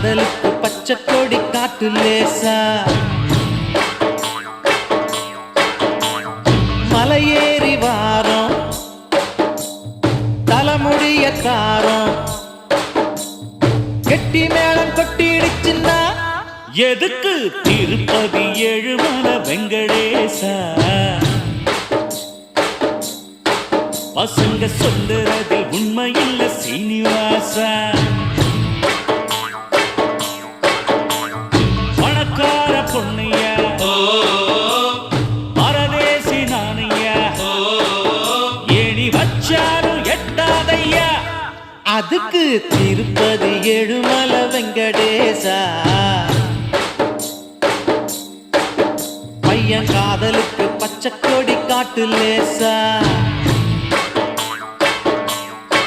காதலுக்கு பச்சை கொடி காட்டு லேசா மலையேறி வாரம் தலைமுடிய காரம் கெட்டி மேளம் கொட்டிடுச்சுன்னா எதுக்கு திருப்பதி ஏழுமலை வெங்கடேசா பசங்க சொல்லுறது உண்மையில்ல சீனிவாசா பணக்கார பொண்ணையா பரதேசி நானையா ஏணி வச்சாலும் எட்டாதையா அதுக்கு திருப்பதி ஏழுமலை வெங்கடேசா பையன் காதலுக்கு பச்சை கொடி காட்டு லேசா